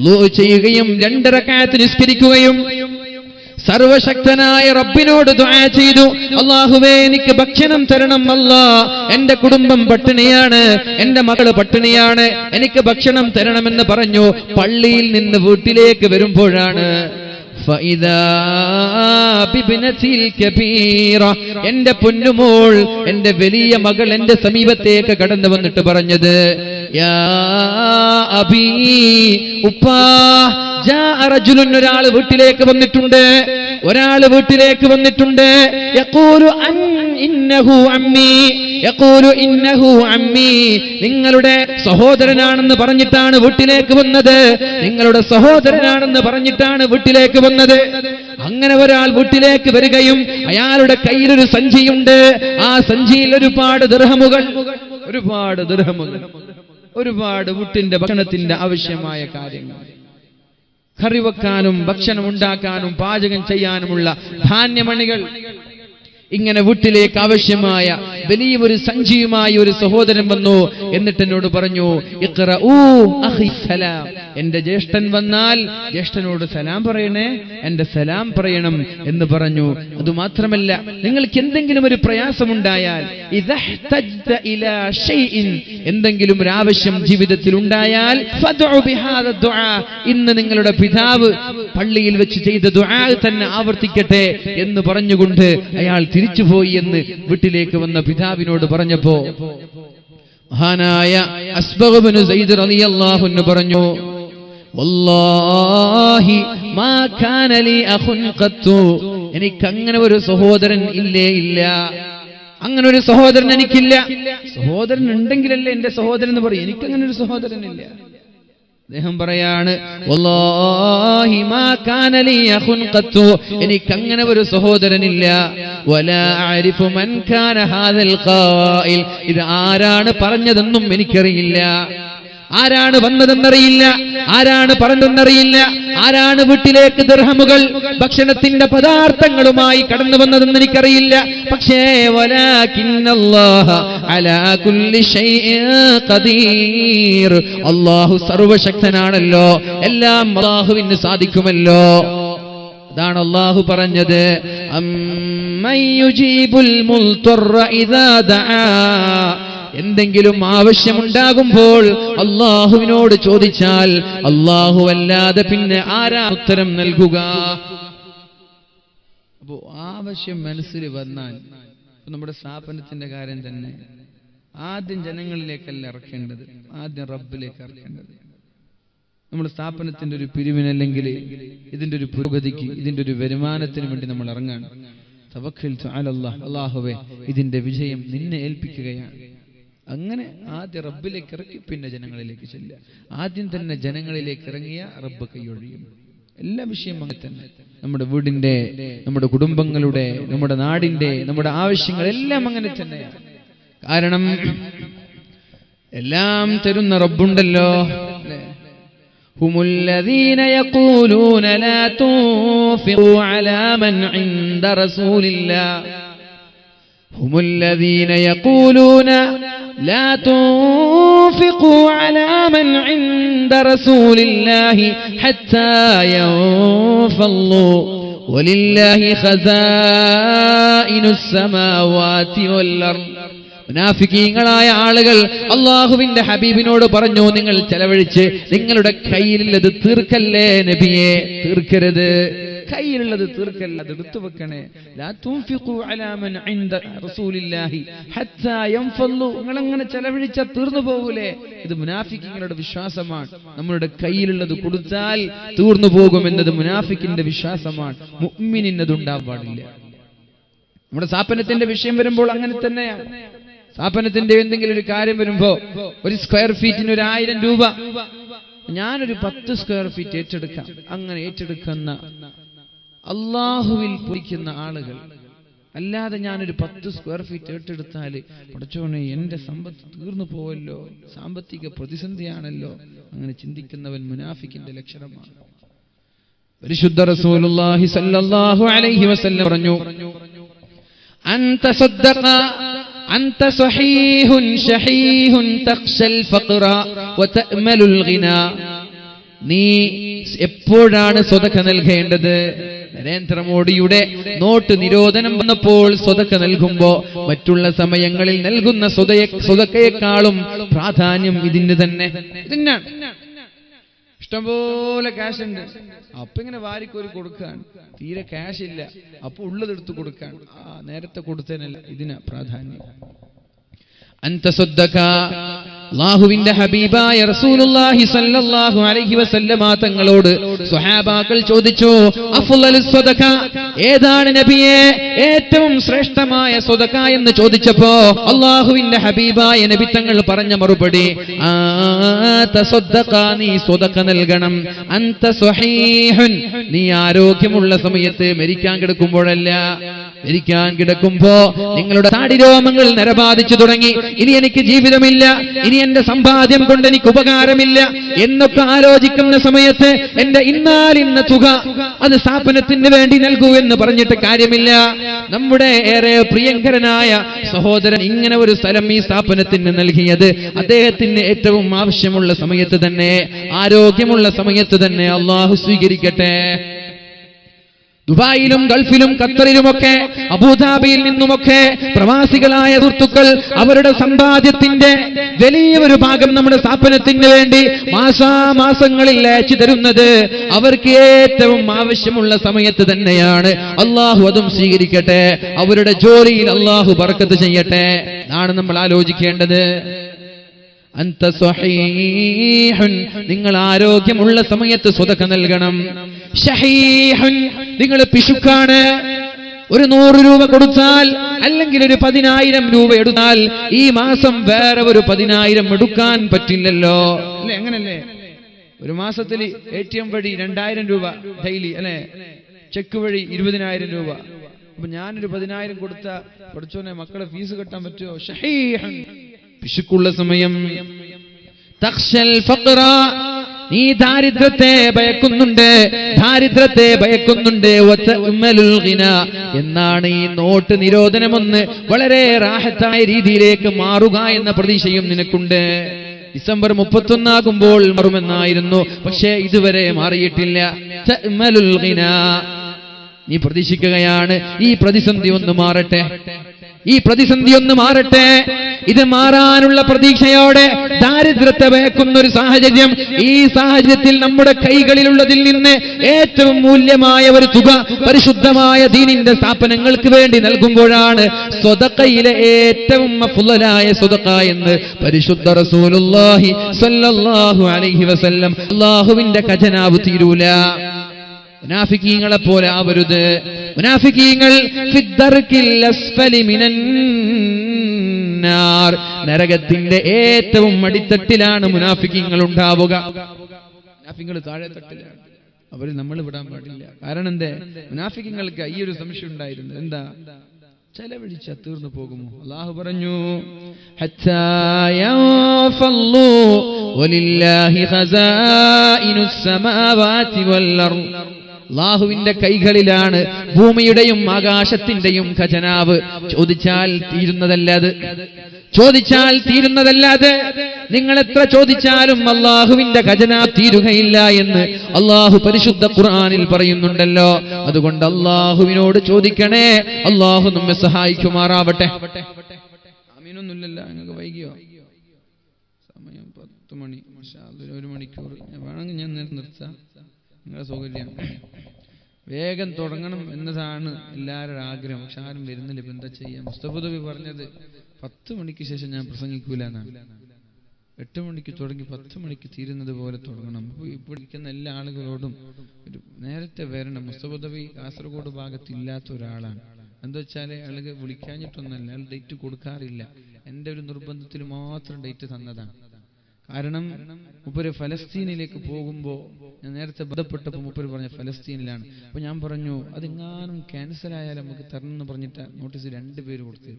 വുളൂ ചെയ്യുകയും 2 റക്അത്ത് നിസ്കരിക്കുകയും സർവശക്തനായ റബ്ബിനോട് ദുആ ചെയ്തു, അല്ലാഹുവേ എനിക്ക് ഭക്ഷണം തരണം അല്ലാ, എന്റെ കുടുംബം പട്ടിണിയാണ്, എന്റെ മകള് പട്ടിണിയാണ്, എനിക്ക് ഭക്ഷണം തരണമെന്ന് പറഞ്ഞു. പള്ളിയിൽ നിന്ന് വീട്ടിലേക്ക് വരുമ്പോഴാണ് എന്റെ പൊന്നുമോൾ, എന്റെ വലിയ മകൾ എന്റെ സമീപത്തേക്ക് കടന്നു വന്നിട്ട് പറഞ്ഞത്, യാ അബീ, ഉപ്പാ, ഒരാള് വീട്ടിലേക്ക് വന്നിട്ടുണ്ട്, ഒരാള് വീട്ടിലേക്ക് വന്നിട്ടുണ്ട്. യഖൂലു ഇന്നഹു അമ്മീ, യഖൂലു ഇന്നഹു അമ്മീ, നിങ്ങളുടെ സഹോദരനാണെന്ന് പറഞ്ഞിട്ടാണ് വീട്ടിലേക്ക് വന്നത്, നിങ്ങളുടെ സഹോദരനാണെന്ന് പറഞ്ഞിട്ടാണ് വീട്ടിലേക്ക് വന്നത്. അങ്ങനെ ഒരാൾ വീട്ടിലേക്ക് വരികയും അയാളുടെ കയ്യിലൊരു സഞ്ചിയുണ്ട്, ആ സഞ്ചിയിൽ ഒരുപാട് ദിർഹമുകൾ, ഒരുപാട് വീട്ടിന്റെ ഭക്ഷണത്തിന്റെ ആവശ്യമായ കാര്യങ്ങൾ, കറി വെക്കാനും ഭക്ഷണം ഉണ്ടാക്കാനും പാചകം ചെയ്യാനുമുള്ള ധാന്യമണികൾ, ഇങ്ങനെ വീട്ടിലേക്ക് ആവശ്യമായ വലിയൊരു സഞ്ചിയുമായി ഒരു സഹോദരൻ വന്നു. എന്നിട്ട് എന്നോട് പറഞ്ഞു, ഇഖ്റഊ അഖി സലാം, എന്റെ ജ്യേഷ്ഠൻ വന്നാൽ ജ്യേഷ്ഠനോട് സലാം പറയണേ, എന്റെ സലാം പറയണം എന്ന് പറഞ്ഞു. അതുമാത്രമല്ല, നിങ്ങൾക്ക് എന്തെങ്കിലും ഒരു പ്രയാസമുണ്ടായാൽ, ഇദഹ്തജ്ത ഇലാ ഷൈഇൻ, എന്തെങ്കിലും ഒരു ആവശ്യം ജീവിതത്തിൽ ഉണ്ടായാൽ, ഫദ്ഉ ബിഹാദ ദുആ, ഇന്ന് നിങ്ങളുടെ പിതാവ് പള്ളിയിൽ വെച്ച് ചെയ്ത ദുആ തന്നെ ആവർത്തിക്കട്ടെ എന്ന് പറഞ്ഞുകൊണ്ട് അയാൾ തിരിച്ചുപോയി എന്ന് വീട്ടിലേക്ക് വന്ന പിതാവിനോട് പറഞ്ഞപ്പോ മഹാനായ അസ്ബഗ് ഇബ്നു സയ്യിദ് റളിയല്ലാഹു അൻഹു പറഞ്ഞു, വല്ലാഹി മാ കാന ലി അഖുൻ ഖത്തു, എനിക്ക് അങ്ങനെ ഒരു സഹോദരൻ ഇല്ല, അങ്ങനെ ഒരു സഹോദരൻ എനിക്കില്ല. സഹോദരൻ ഉണ്ടെങ്കിലല്ലേ എന്റെ സഹോദരൻ എന്ന് പറയും, എനിക്കങ്ങനെ ഒരു സഹോദരനില്ല. അദ്ദേഹം പറയാണ്, വല്ലാഹി മാ കാന ലി അഖുൻ ഖത്തു, എനിക്കങ്ങനെ ഒരു സഹോദരനില്ല. വലാ അഅരിഫു മൻ കാന ഹാദൽ ഖായിൽ, ഇത് ആരാണ് പറഞ്ഞതെന്നും എനിക്കറിയില്ല, ആരാണ് വന്നതെന്നറിയില്ല, ആരാണ് പറഞ്ഞതെന്നറിയില്ല, ആരാണ് വീട്ടിലേക്ക് ദിർഹമുകൾ ഭക്ഷണത്തിന്റെ പദാർത്ഥങ്ങളുമായി കടന്നു വന്നതെന്ന് എനിക്കറിയില്ല. പക്ഷേ വലാകിന്നല്ലാഹ അലാ കുല്ലി ഷൈഇൻ ഖദീർ, അല്ലാഹു സർവശക്തനാണല്ലോ, എല്ലാം അല്ലാഹുവിന് സാധിക്കുമല്ലോ. അതാണ് അല്ലാഹു പറഞ്ഞത്, അമ്മൻ യുജീബുൽ മുൽതറ ഇദാ ദആ, എന്തെങ്കിലും ആവശ്യമുണ്ടാകുമ്പോൾ അല്ലാഹുവിനോട് ചോദിച്ചാൽ അല്ലാഹു അല്ലാതെ പിന്നെ ആരാ ഉത്തരം നൽകുക? അപ്പോ ആവശ്യം മനസ്സിൽ വന്നാൽ, നമ്മുടെ സ്ഥാപനത്തിന്റെ കാര്യം തന്നെ, ആദ്യം ജനങ്ങളിലേക്കല്ല ഇറക്കേണ്ടത്, ആദ്യം റബ്ബിലേക്ക് ഇറക്കേണ്ടത്. നമ്മുടെ സ്ഥാപനത്തിന്റെ ഒരു പിരിവിനല്ലെങ്കിൽ ഇതിന്റെ ഒരു പുരോഗതിക്ക്, ഇതിന്റെ ഒരു വരുമാനത്തിന് വേണ്ടി നമ്മൾ ഇറങ്ങാണ്. തവക്കൽതു അലല്ലാഹ്, അല്ലാഹുവേ ഇതിന്റെ വിജയം നിന്നെ ഏൽപ്പിക്കുകയാണ്. അങ്ങനെ ആദ്യം റബ്ബിലേക്ക് ഇറക്കി പിന്നെ ജനങ്ങളിലേക്ക് ചെല്ലുക. ആദ്യം തന്നെ ജനങ്ങളിലേക്ക് ഇറങ്ങിയ റബ്ബ് കൈയൊഴിയും. എല്ലാ വിഷയം അങ്ങനെ തന്നെ, നമ്മുടെ വീടിന്റെ, നമ്മുടെ കുടുംബങ്ങളുടെ, നമ്മുടെ നാടിന്റെ, നമ്മുടെ ആവശ്യങ്ങളെല്ലാം അങ്ങനെ തന്നെയാണ്. കാരണം എല്ലാം തരുന്ന റബ്ബുണ്ടല്ലോ. ഹുമുല്ലദീന യഖൂലൂന ലാ തുൻഫിഖൂ അലാ മൻ ഇൻദ റസൂലില്ലാഹ്, ഹുമുല്ലദീന യഖൂലൂന لا تنفقوا على من عند رسول الله حتى ينفضوا ولله خزائن السماوات والأرض. മുനാഫിക്കീങ്ങളായ ആളുകൾ അല്ലാഹുവിന്റെ ഹബീബിനോട് പറഞ്ഞു, നിങ്ങൾ ചെലവഴിച്ച് നിങ്ങളുടെ കയ്യിലുള്ളത് തീർക്കല്ലേ നബിയെ, തീർക്കരുത്, കയ്യിലുള്ളത് തീർക്കല്ല, അത് എടുത്തു വെക്കണേ. ലാ തുൻഫിഖൂ അലാ മൻ ഇൻദ റസൂലില്ലാഹി ഹത്താ യൻഫല്ലു, നിങ്ങൾ അങ്ങനെ ചെലവഴിച്ചാ തീർന്നു പോകൂലേ. ഇത് മുനാഫിക്കീങ്ങളുടെ വിശ്വാസമാണ്. നമ്മളുടെ കയ്യിലുള്ളത് കൊടുത്താൽ തീർന്നു പോകുമെന്നത് മുനാഫിക്കിന്റെ വിശ്വാസമാണ്. മുഅ്മിനിന് അത് ഉണ്ടാവാൻ പാടില്ല. നമ്മുടെ സ്ഥാപനത്തിന്റെ വിഷയം വരുമ്പോൾ അങ്ങനെ തന്നെയാണ്. സ്ഥാപനത്തിന്റെ എന്തെങ്കിലും ഒരു കാര്യം വരുമ്പോ, ഒരു സ്ക്വയർ ഫീറ്റിന് 1000 രൂപ, ഞാനൊരു 10 സ്ക്വയർ ഫീറ്റ് ഏറ്റെടുക്കാം. അങ്ങനെ ഏറ്റെടുക്കുന്ന അള്ളാഹുവിൽ പൊരിക്കുന്ന ആളുകൾ, അല്ലാതെ ഞാനൊരു 10 സ്ക്വയർ ഫീറ്റ് ഏറ്റെടുത്താൽ പടച്ചോനെ എന്റെ സമ്പത്ത് തീർന്നു പോവല്ലോ, സാമ്പത്തിക പ്രതിസന്ധിയാണല്ലോ, അങ്ങനെ ചിന്തിക്കുന്നവൻ മുനാഫിക്കിന്റെ ലക്ഷണമാണ്. പരിശുദ്ധ റസൂലുള്ളാഹി സ്വല്ലല്ലാഹു അലൈഹി വസല്ലം പറഞ്ഞു, അൻത സദ്ദഖ അൻത സ്വഹീഹുൻ ശഹീഹുൻ തഖ്ശൽ ഫഖറ വതഅമലുൽ ഗിനാ, നീ എപ്പോഴാണ് സ്വതക്ക നൽകേണ്ടത്? നരേന്ദ്രമോദിയുടെ നോട്ട് നിരോധനം വന്നപ്പോൾ സ്വതക്ക നൽകുമ്പോ മറ്റുള്ള സമയങ്ങളിൽ നൽകുന്ന സ്വതക്കയെക്കാളും പ്രാധാന്യം ഇതിന് തന്നെ. ഇഷ്ടംപോലെ ക്യാഷ് ഉണ്ട്, അപ്പൊ ഇങ്ങനെ വാരിക്കോരി കൊടുക്കാൻ. തീരെ ക്യാഷ് ഇല്ല, അപ്പൊ ഉള്ളതെടുത്ത് കൊടുക്കാൻ. നേരത്തെ കൊടുത്തതിനല്ല, ഇതിനാ പ്രാധാന്യം. അൻത സ്വദ്ദക, അല്ലാഹുവിന്റെ ഹബീബായ റസൂലുള്ളാഹി സ്വല്ലല്ലാഹു അലൈഹി വസല്ലമ തങ്ങളോട് സ്വഹാബാക്കൾ ചോദിച്ചു, അഫ്ളലു സ്വദഖ, ഏതാണ് നബിയെ ഏറ്റവും ശ്രേഷ്ഠമായ സ്വദഖ എന്ന് ചോദിച്ചപ്പോ അല്ലാഹുവിന്റെ ഹബീബായ നബി തങ്ങൾ പറഞ്ഞ മറുപടി, തസ്വദ്ദഖ, നീ സ്വദഖ നൽകണം. അൻത സ്വഹീഹുൻ, നീ ആരോഗ്യമുള്ള സമയത്ത്, മരിക്കാൻ കിടക്കുമ്പോഴല്ല. മരിക്കാൻ കിടക്കുമ്പോ നിങ്ങളുടെ താടിരോമങ്ങൾ നരബാധിച്ചു തുടങ്ങി, ഇനി എനിക്ക് ജീവിതമില്ല, ഇനി എന്റെ സമ്പാദ്യം കൊണ്ട് എനിക്ക് ഉപകാരമില്ല എന്നൊക്കെ ആലോചിക്കുന്ന സമയത്ത് എന്റെ ഇന്നാലിന്ന തുക അത് സ്ഥാപനത്തിന് വേണ്ടി നൽകൂ എന്ന് പറഞ്ഞിട്ട് കാര്യമില്ല. നമ്മുടെ ഏറെ പ്രിയങ്കരനായ സഹോദരൻ ഇങ്ങനെ ഒരു സ്ഥലം ഈ സ്ഥാപനത്തിന് നൽകിയത് അദ്ദേഹത്തിന് ഏറ്റവും ആവശ്യമുള്ള സമയത്ത് തന്നെ, ആരോഗ്യമുള്ള സമയത്ത് തന്നെ അള്ളാഹു സ്വീകരിക്കട്ടെ. ദുബായിലും ഗൾഫിലും ഖത്തറിലുമൊക്കെ അബുദാബിയിൽ നിന്നുമൊക്കെ പ്രവാസികളായ സുഹൃത്തുക്കൾ അവരുടെ സമ്പാദ്യത്തിന്റെ വലിയൊരു ഭാഗം നമ്മുടെ സ്ഥാപനത്തിന് വേണ്ടി മാസാമാസങ്ങളിൽ അയച്ചു തരുന്നത് അവർക്ക് ഏറ്റവും ആവശ്യമുള്ള സമയത്ത് തന്നെയാണ്. അള്ളാഹു അതും സ്വീകരിക്കട്ടെ. അവരുടെ ജോലിയിൽ അള്ളാഹു ബർക്കത്ത് ചെയ്യട്ടെ. അതാണ് നമ്മൾ ആലോചിക്കേണ്ടത്. അൻത സ്വഹീഹുൻ, നിങ്ങൾ ആരോഗ്യമുള്ള സമയത്ത് സ്വതക്ക നൽകണം. ശഹീഹുൻ, നിങ്ങൾ പിശുക്കാണ്. ഒരു 100 രൂപ കൊടുത്താൽ അല്ലെങ്കിൽ ഒരു 10,000 രൂപ എടുത്താൽ ഈ മാസം വേറെ ഒരു 10,000 എടുക്കാൻ പറ്റില്ലല്ലോ, അല്ലെ? അങ്ങനല്ലേ? ഒരു മാസത്തിൽ ATM വഴി 2,000 രൂപ ഡെയിലി, അല്ലെ? ചെക്ക് വഴി 20,000 രൂപ. അപ്പൊ ഞാനൊരു 10,000 കൊടുത്ത പഠിച്ചോനെ മക്കളെ ഫീസ് കെട്ടാൻ പറ്റുമോ? ശഹീഹുൻ, പിശുക്കുള്ള സമയം. തഖ്ശൽ ഫഖറ, നീ ദാരിദ്ര്യത്തെ ഭയക്കുന്നുണ്ട്, ദാരിദ്ര്യത്തെ ഭയക്കുന്നുണ്ട്. വതഅമലുൽ ഗിന, എന്നാണ് ഈ നോട്ട് നിരോധനമൊന്ന് വളരെ റാഹത്തായ രീതിയിലേക്ക് മാറുക എന്ന പ്രതീക്ഷയും നിനക്കുണ്ട്. ഡിസംബർ 31 ആകുമ്പോൾ മാറുമെന്നായിരുന്നു, പക്ഷേ ഇതുവരെ മാറിയിട്ടില്ല. തഅമലുൽ ഗിന, നീ പ്രതീക്ഷിക്കുകയാണ് ഈ പ്രതിസന്ധി ഒന്ന് മാറട്ടെ, ഈ പ്രതിസന്ധി ഒന്ന് മാറട്ടെ. ഇത് മാറാനുള്ള പ്രതീക്ഷയോടെ ദാരിദ്ര്യത്തെ ഭയക്കുന്ന ഒരു സാഹചര്യം, ഈ സാഹചര്യത്തിൽ നമ്മുടെ കൈകളിലുള്ളതിൽ നിന്ന് ഏറ്റവും മൂല്യമായ ഒരു തുക പരിശുദ്ധമായ ദീനിന്റെ സ്ഥാപനങ്ങൾക്ക് വേണ്ടി നൽകുമ്പോഴാണ് സ്വദഖയിലെ ഏറ്റവും അഫ്ളലായ സ്വദഖ എന്ന് പരിശുദ്ധ റസൂലുള്ളാഹി സ്വല്ലല്ലാഹു അലൈഹി വസല്ലം. അല്ലാഹുവിന്റെ ഖജനാവ് തീരൂല. മുനാഫിക്കീങ്ങളെ പോലെ ആവരുത്. മുനാഫിക്കീങ്ങൾ ഫിദ്ദർക്കിൽ അസ്ഫലി മിനന്നാർ, നരകത്തിന്റെ ഏറ്റവും അടിത്തട്ടിലാണ് മുനാഫിക്കീങ്ങൾ ഉണ്ടാവുക. മുനാഫിക്കുകൾ താഴെ തട്ടിലാണ്, അവർ നമ്മൾ വിടാൻ പാടില്ല. കാരണം എന്തേ? മുനാഫിക്കങ്ങൾക്ക് ഈ ഒരു സംശയം ഉണ്ടായിരുന്നു. എന്താ? ചെലവഴിച്ച തീർന്നു പോകുമോ? അല്ലാഹു പറഞ്ഞു, ഹത്താ യഫല്ലു വലില്ലാഹി ഖസാഇനുസ് സമാവാതി വൽ അർദ്, അല്ലാഹുവിന്റെ കൈകളിലാണ് ഭൂമിയുടെയും ആകാശത്തിന്റെയും ഖജനാവ്. ചോദിച്ചാൽ തീരുന്നതല്ലാതെ, ചോദിച്ചാൽ തീരുന്നതല്ലാതെ നിങ്ങൾ എത്ര ചോദിച്ചാലും അല്ലാഹുവിന്റെ ഖജനാവ് തീരുകയില്ല എന്ന് അല്ലാഹു പരിശുദ്ധ ഖുർആനിൽ പറയുന്നുണ്ടല്ലോ. അതുകൊണ്ട് അല്ലാഹുവിനോട് ചോദിക്കണേ, അല്ലാഹു നമ്മെ സഹായിക്കുമാറാവട്ടെ. ആമീനൊന്നുമില്ലല്ലോ, നിങ്ങൾക്ക് വൈകിയോ? സമയം 10 മണി, മാഷാ അല്ലാഹ്, 1 മണിക്കൂർ വേണമെങ്കിൽ ഞാൻ നിർത്താം, നിങ്ങളുടെ സൗകര്യം. വേഗം തുടങ്ങണം എന്നതാണ് എല്ലാവരുടെ ആഗ്രഹം, പക്ഷെ ആരും വരുന്നില്ല. ഇപ്പൊ എന്താ ചെയ്യാം? മുസ്തഫദബി പറഞ്ഞത് 10 മണിക്ക് ശേഷം ഞാൻ പ്രസംഗിക്കൂല എന്നാണ്. 8 മണിക്ക് തുടങ്ങി 10 മണിക്ക് തീരുന്നത് പോലെ തുടങ്ങണം. ഇപ്പോൾ ഇരിക്കുന്ന എല്ലാ ആളുകളോടും ഒരു നേരത്തെ വരണം. മുസ്തഫദബി കാസർഗോഡ് ഭാഗത്ത് ഇല്ലാത്ത ഒരാളാണ്. എന്താ വെച്ചാൽ അയാൾക്ക് വിളിക്കാഞ്ഞിട്ടൊന്നല്ല, അയാൾ ഡേറ്റ് കൊടുക്കാറില്ല. എൻ്റെ ഒരു നിർബന്ധത്തിൽ മാത്രം ഡേറ്റ് തന്നതാണ്. കാരണം മൂപ്പര് ഫലസ്തീനിലേക്ക് പോകുമ്പോൾ ഞാൻ നേരത്തെ ബന്ധപ്പെട്ടപ്പോൾ മൂപ്പര് പറഞ്ഞ ഫലസ്തീനിലാണ്. അപ്പൊ ഞാൻ പറഞ്ഞു അതെങ്ങാനും ക്യാൻസൽ ആയാലും നമുക്ക് തരണം എന്ന് പറഞ്ഞിട്ട് നോട്ടീസ് 2 പേര് കൊടുത്തത്.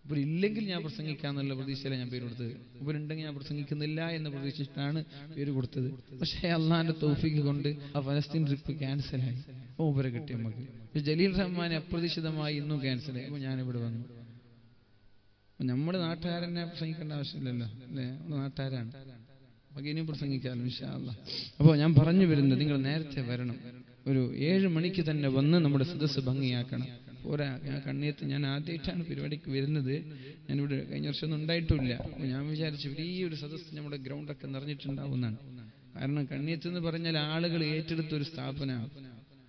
ഇവർ ഇല്ലെങ്കിൽ ഞാൻ പ്രസംഗിക്കാന്നുള്ള പ്രതീക്ഷയിലാണ് ഞാൻ പേര് കൊടുത്തത്. ഇവരുണ്ടെങ്കിൽ ഞാൻ പ്രസംഗിക്കുന്നില്ല എന്ന് പ്രതീക്ഷിച്ചിട്ടാണ് പേര് കൊടുത്തത്. പക്ഷേ അള്ളാഹിന്റെ തൗഫീഖ് കൊണ്ട് ആ ഫലസ്തീൻ ട്രിപ്പ് ക്യാൻസലായി. അപ്പോൾ മൂപ്പരെ കിട്ടി നമുക്ക്. ജലീൽ റഹ്മാൻ അപ്രതീക്ഷിതമായി ഇന്നും ക്യാൻസലായി. അപ്പോൾ ഞാനിവിടെ വന്നു. നമ്മുടെ നാട്ടുകാരനെ പ്രസംഗിക്കേണ്ട ആവശ്യമില്ലല്ലോ, അല്ലേ? നാട്ടുകാരാണ്. നമുക്ക് ഇനിയും പ്രസംഗിക്കാമല്ലോ ഇൻഷാ അല്ലാഹ്. അപ്പോൾ ഞാൻ പറഞ്ഞു വരുന്നത്, നിങ്ങൾ നേരത്തെ വരണം. ഒരു 7 മണിക്ക് തന്നെ വന്ന് നമ്മുടെ സദസ്സ് ഭംഗിയാക്കണം. പോരാ, ഞാൻ കണ്ണിയത്ത് ഞാൻ ആദ്യമായിട്ടാണ് പരിപാടിക്ക് വരുന്നത്. ഞാനിവിടെ കഴിഞ്ഞ വർഷം ഒന്നും ഉണ്ടായിട്ടില്ല. ഞാൻ വിചാരിച്ചു വലിയൊരു സദസ്സ് നമ്മുടെ ഗ്രൗണ്ടൊക്കെ നിറഞ്ഞിട്ടുണ്ടാവുന്നതാണ്. കാരണം കണ്ണിയത്ത് എന്ന് പറഞ്ഞാൽ ആളുകൾ ഏറ്റെടുത്തൊരു സ്ഥാപനമാണ്.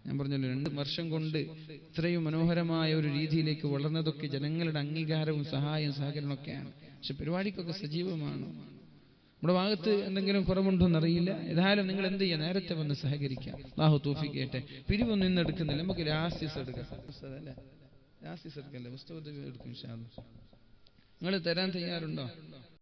ഞാൻ പറഞ്ഞല്ലോ 2 വർഷം കൊണ്ട് ഇത്രയും മനോഹരമായ ഒരു രീതിയിലേക്ക് വളർന്നതൊക്കെ ജനങ്ങളുടെ അംഗീകാരവും സഹായവും സഹകരണവും ഒക്കെയാണ്. പക്ഷെ പരിപാടിക്കൊക്കെ സജീവമാണ്. നമ്മുടെ ഭാഗത്ത് എന്തെങ്കിലും കുറവുണ്ടോ എന്നറിയില്ല. ഏതായാലും നിങ്ങൾ എന്ത് ചെയ്യുക, നേരത്തെ വന്ന് സഹകരിക്കാം. അല്ലാഹു തൗഫീഖ് ചെയ്യട്ടെ. പിരിവൊന്നും ഇന്ന് എടുക്കുന്നില്ല, നമുക്ക് ലാസ്റ്റ് എടുക്കാം. ലാസ്റ്റ് എടുക്കല്ലേ, പുസ്തകത്തിൽ എടുക്കും ഇൻഷാ അല്ലാഹ്. നിങ്ങൾ തരാൻ തയ്യാറുണ്ടോ?